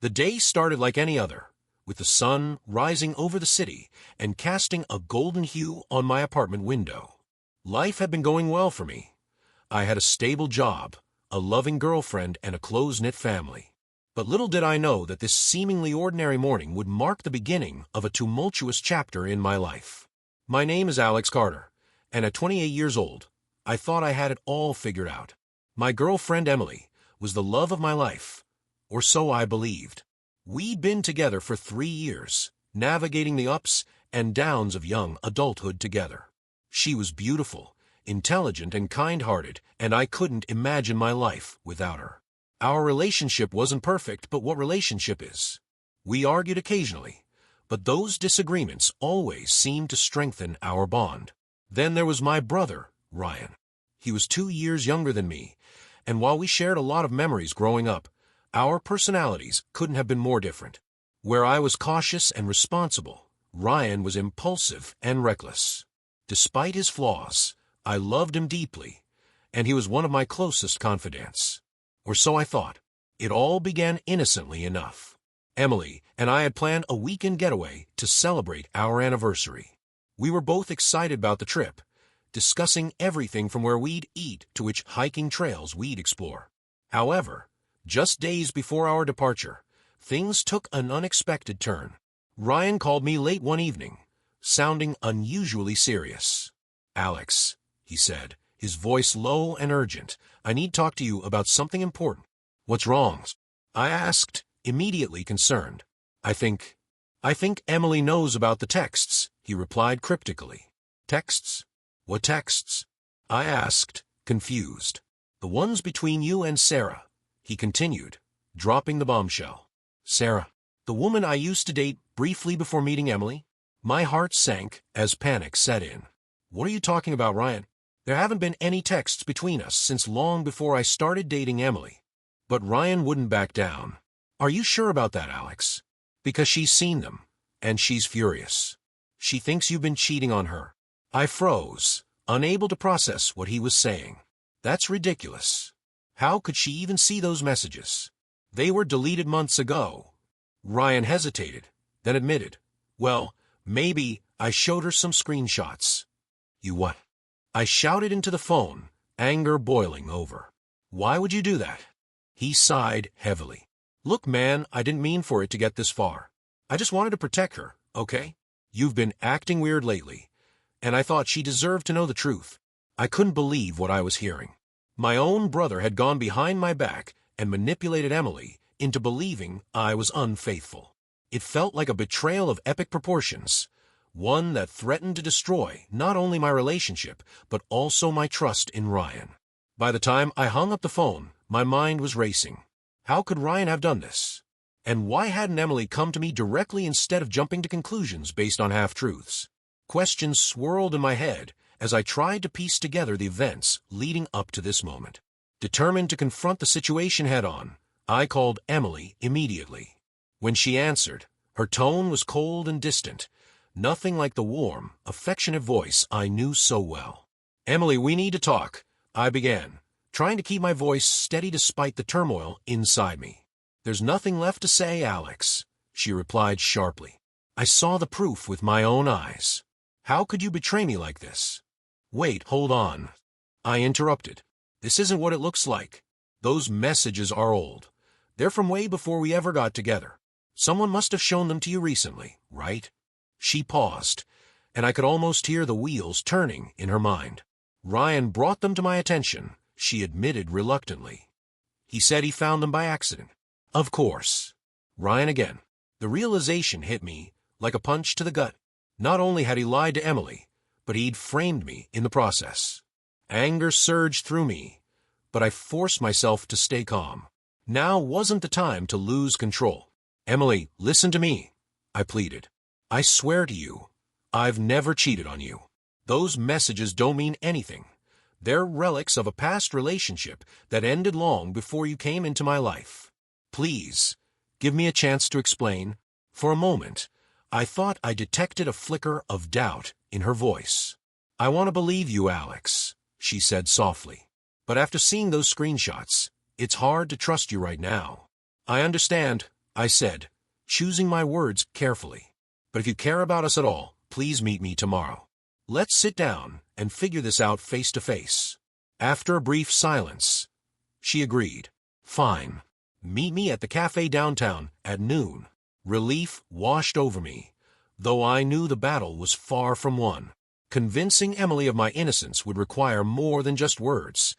The day started like any other, with the sun rising over the city and casting a golden hue on my apartment window. Life had been going well for me. I had a stable job, a loving girlfriend, and a close-knit family. But little did I know that this seemingly ordinary morning would mark the beginning of a tumultuous chapter in my life. My name is Alex Carter, and at 28 years old, I thought I had it all figured out. My girlfriend Emily was the love of my life, or so I believed. We'd been together for 3 years, navigating the ups and downs of young adulthood together. She was beautiful, intelligent, and kind-hearted, and I couldn't imagine my life without her. Our relationship wasn't perfect, but what relationship is? We argued occasionally, but those disagreements always seemed to strengthen our bond. Then there was my brother, Ryan. He was 2 years younger than me, and while we shared a lot of memories growing up, our personalities couldn't have been more different. Where I was cautious and responsible, Ryan was impulsive and reckless. Despite his flaws, I loved him deeply, and he was one of my closest confidants. Or so I thought. It all began innocently enough. Emily and I had planned a weekend getaway to celebrate our anniversary. We were both excited about the trip, discussing everything from where we'd eat to which hiking trails we'd explore. However, just days before our departure, things took an unexpected turn. Ryan called me late one evening, sounding unusually serious. "Alex," he said, his voice low and urgent, "I need to talk to you about something important." "What's wrong?" I asked, immediately concerned. I think Emily knows about the texts," he replied cryptically. "Texts? What texts?" I asked, confused. "The ones between you and Sarah," he continued, dropping the bombshell. "Sarah, the woman I used to date briefly before meeting Emily?" My heart sank as panic set in. "What are you talking about, Ryan? There haven't been any texts between us since long before I started dating Emily." But Ryan wouldn't back down. "Are you sure about that, Alex? Because she's seen them, and she's furious. She thinks you've been cheating on her." I froze, unable to process what he was saying. That's ridiculous. How could she even see those messages? They were deleted months ago. Ryan hesitated, then admitted, "Well, maybe I showed her some screenshots." "You what?" I shouted into the phone, anger boiling over. "Why would you do that?" He sighed heavily. "Look, man, I didn't mean for it to get this far. I just wanted to protect her, okay? You've been acting weird lately, and I thought she deserved to know the truth." I couldn't believe what I was hearing. My own brother had gone behind my back and manipulated Emily into believing I was unfaithful. It felt like a betrayal of epic proportions, one that threatened to destroy not only my relationship, but also my trust in Ryan. By the time I hung up the phone, my mind was racing. How could Ryan have done this? And why hadn't Emily come to me directly instead of jumping to conclusions based on half-truths? Questions swirled in my head as I tried to piece together the events leading up to this moment. Determined to confront the situation head-on, I called Emily immediately. When she answered, her tone was cold and distant, nothing like the warm, affectionate voice I knew so well. "Emily, we need to talk," I began, trying to keep my voice steady despite the turmoil inside me. "There's nothing left to say, Alex," she replied sharply. "I saw the proof with my own eyes. How could you betray me like this?" "Wait, hold on," I interrupted. "This isn't what it looks like. Those messages are old. They're from way before we ever got together. Someone must have shown them to you recently, right?" She paused, and I could almost hear the wheels turning in her mind. "Ryan brought them to my attention," she admitted reluctantly. "He said he found them by accident." "Of course." Ryan again. The realization hit me like a punch to the gut. Not only had he lied to Emily, but he'd framed me in the process. Anger surged through me, but I forced myself to stay calm. Now wasn't the time to lose control. "Emily, listen to me," I pleaded. "I swear to you, I've never cheated on you. Those messages don't mean anything. They're relics of a past relationship that ended long before you came into my life. Please, give me a chance to explain." For a moment, I thought I detected a flicker of doubt in her voice. "I want to believe you, Alex," she said softly. "But after seeing those screenshots, it's hard to trust you right now." "I understand. I said, choosing my words carefully. But if you care about us at all, please meet me tomorrow. Let's sit down and figure this out face to face. After a brief silence, she agreed. Fine. Meet me at the cafe downtown at noon. Relief washed over me, though I knew the battle was far from won. Convincing Emily of my innocence would require more than just words.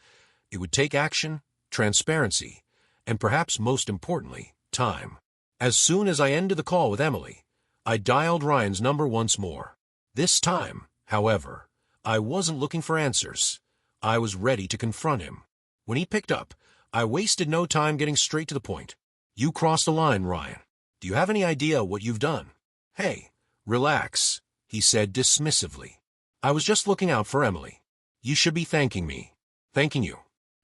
It would take action, transparency, and perhaps most importantly, time. As soon as I ended the call with Emily, I dialed Ryan's number once more. This time, however, I wasn't looking for answers. I was ready to confront him. When he picked up, I wasted no time getting straight to the point. You crossed the line, Ryan. Do you have any idea what you've done? Hey, relax, he said dismissively. I was just looking out for Emily. You should be thanking me. Thanking you.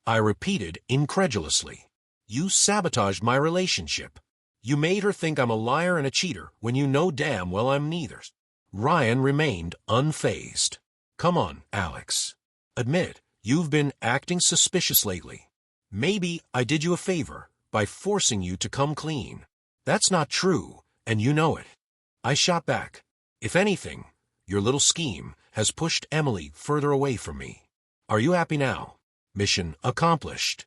I repeated incredulously. You sabotaged my relationship. You made her think I'm a liar and a cheater when you know damn well I'm neither. Ryan remained unfazed. Come on, Alex. Admit it, you've been acting suspicious lately. Maybe I did you a favor by forcing you to come clean. That's not true, and you know it. I shot back. If anything, your little scheme has pushed Emily further away from me. Are you happy now? Mission accomplished.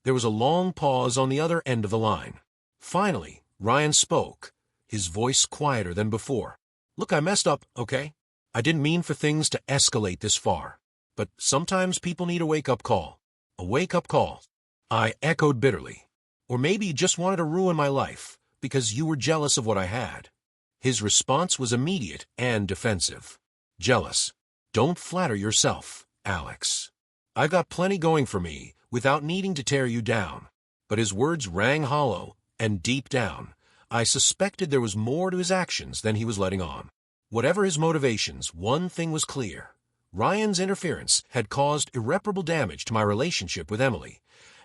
There was a long pause on the other end of the line. Finally, Ryan spoke, his voice quieter than before. Look, I messed up, okay? I didn't mean for things to escalate this far. But sometimes people need a wake-up call. A wake-up call. I echoed bitterly. Or maybe you just wanted to ruin my life because you were jealous of what I had. His response was immediate and defensive. Jealous. Don't flatter yourself, Alex. I've got plenty going for me without needing to tear you down. But his words rang hollow, and deep down, I suspected there was more to his actions than he was letting on. Whatever his motivations, one thing was clear. Ryan's interference had caused irreparable damage to my relationship with Emily,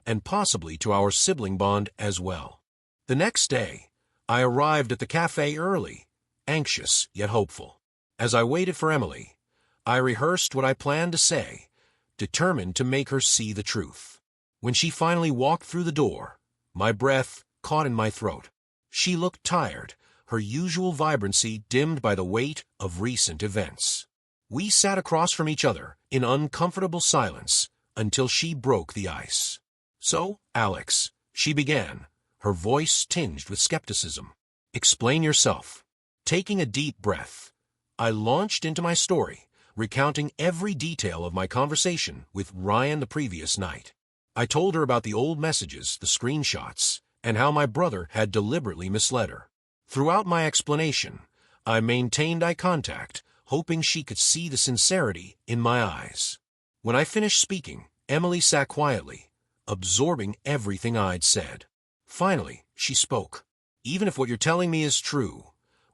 and possibly to our sibling bond as well. The next day, I arrived at the cafe early, anxious yet hopeful. As I waited for Emily, I rehearsed what I planned to say, determined to make her see the truth. When she finally walked through the door, my breath caught in my throat. She looked tired, her usual vibrancy dimmed by the weight of recent events. We sat across from each other in uncomfortable silence until she broke the ice. So, Alex, she began, her voice tinged with skepticism. Explain yourself. Taking a deep breath, I launched into my story, recounting every detail of my conversation with Ryan the previous night. I told her about the old messages, the screenshots, and how my brother had deliberately misled her. Throughout my explanation, I maintained eye contact, hoping she could see the sincerity in my eyes. When I finished speaking, Emily sat quietly, absorbing everything I'd said. Finally, she spoke. Even if what you're telling me is true,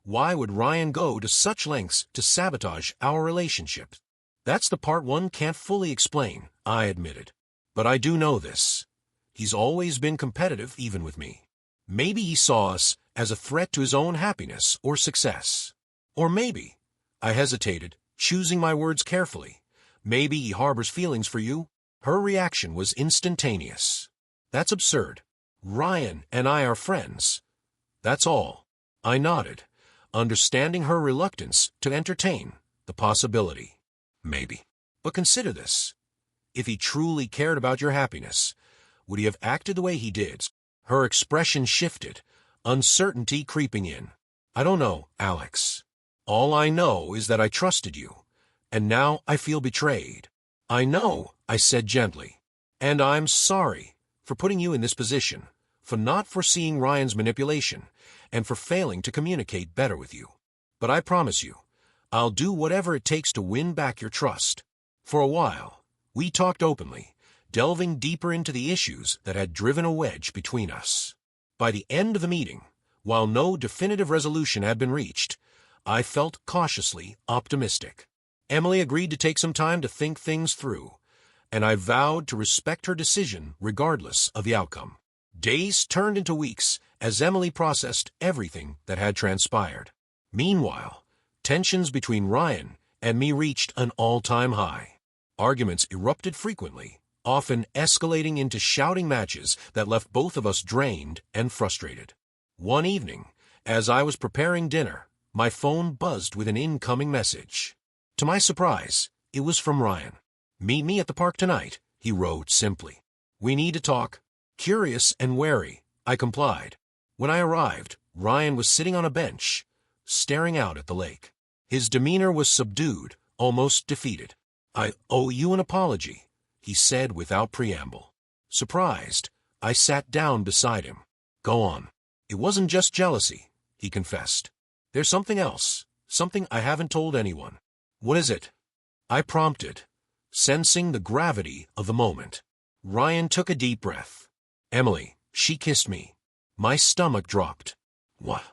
why would Ryan go to such lengths to sabotage our relationship? That's the part one can't fully explain, I admitted. But I do know this. He's always been competitive even with me. Maybe he saw us as a threat to his own happiness or success. Or maybe, I hesitated, choosing my words carefully, maybe he harbors feelings for you. Her reaction was instantaneous. That's absurd. Ryan and I are friends. That's all. I nodded, understanding her reluctance to entertain the possibility. Maybe. But consider this. If he truly cared about your happiness, would he have acted the way he did? Her expression shifted, uncertainty creeping in. I don't know, Alex. All I know is that I trusted you, and now I feel betrayed. I know, I said gently, and I'm sorry for putting you in this position, for not foreseeing Ryan's manipulation, and for failing to communicate better with you. But I promise you, I'll do whatever it takes to win back your trust. For a while, we talked openly, delving deeper into the issues that had driven a wedge between us. By the end of the meeting, while no definitive resolution had been reached, I felt cautiously optimistic. Emily agreed to take some time to think things through, and I vowed to respect her decision regardless of the outcome. Days turned into weeks as Emily processed everything that had transpired. Meanwhile, tensions between Ryan and me reached an all-time high. Arguments erupted frequently, often escalating into shouting matches that left both of us drained and frustrated. One evening, as I was preparing dinner, my phone buzzed with an incoming message. To my surprise, it was from Ryan. "Meet me at the park tonight," he wrote simply. "We need to talk." Curious and wary, I complied. When I arrived, Ryan was sitting on a bench, staring out at the lake. His demeanor was subdued, almost defeated. "I owe you an apology," he said without preamble. Surprised, I sat down beside him. "Go on." "It wasn't just jealousy," he confessed. "There's something else, something I haven't told anyone." "What is it?" I prompted, sensing the gravity of the moment. Ryan took a deep breath. "Emily, she kissed me." My stomach dropped. "What?"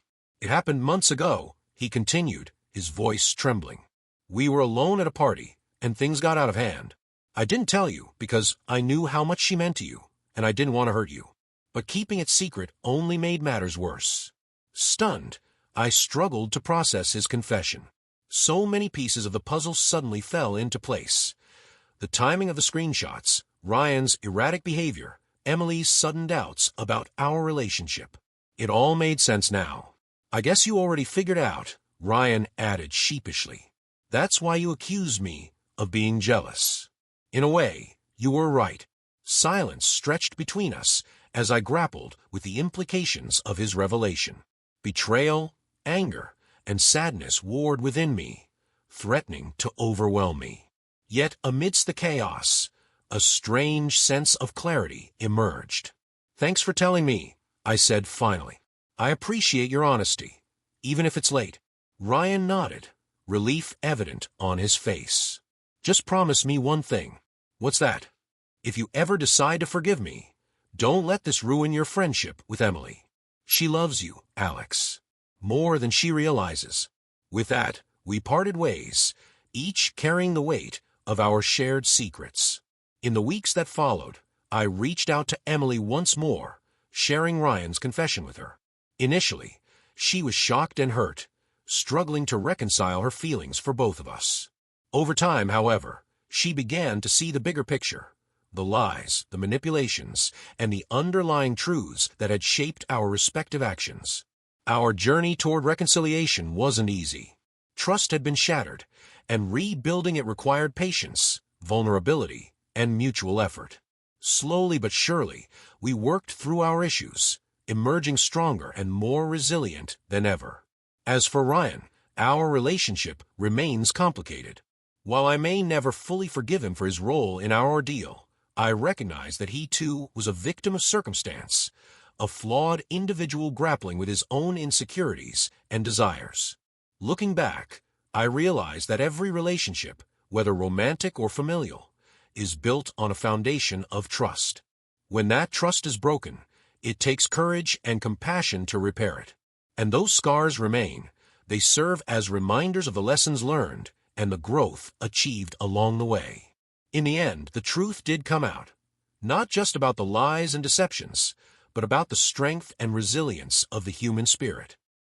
"It happened months ago," he continued, his voice trembling. "We were alone at a party, and things got out of hand. I didn't tell you because I knew how much she meant to you, and I didn't want to hurt you. But keeping it secret only made matters worse." Stunned, I struggled to process his confession. So many pieces of the puzzle suddenly fell into place. The timing of the screenshots, Ryan's erratic behavior, Emily's sudden doubts about our relationship. It all made sense now. "I guess you already figured out," Ryan added sheepishly. "That's why you accused me of being jealous." In a way, you were right. Silence stretched between us as I grappled with the implications of his revelation. Betrayal, anger, and sadness warred within me, threatening to overwhelm me. Yet amidst the chaos, a strange sense of clarity emerged. "Thanks for telling me," I said finally. "I appreciate your honesty, even if it's late." Ryan nodded, relief evident on his face. "Just promise me one thing." "What's that?" "If you ever decide to forgive me, don't let this ruin your friendship with Emily. She loves you, Alex, more than she realizes." With that, we parted ways, each carrying the weight of our shared secrets. In the weeks that followed, I reached out to Emily once more, sharing Ryan's confession with her. Initially, she was shocked and hurt, struggling to reconcile her feelings for both of us. Over time, however, she began to see the bigger picture, the lies, the manipulations, and the underlying truths that had shaped our respective actions. Our journey toward reconciliation wasn't easy. Trust had been shattered, and rebuilding it required patience, vulnerability, and mutual effort. Slowly but surely, we worked through our issues, emerging stronger and more resilient than ever. As for Ryan, our relationship remains complicated. While I may never fully forgive him for his role in our ordeal, I recognize that he too was a victim of circumstance, a flawed individual grappling with his own insecurities and desires. Looking back, I realize that every relationship, whether romantic or familial, is built on a foundation of trust. When that trust is broken, it takes courage and compassion to repair it. And those scars remain. They serve as reminders of the lessons learned and the growth achieved along the way. In the end, the truth did come out, not just about the lies and deceptions, but about the strength and resilience of the human spirit.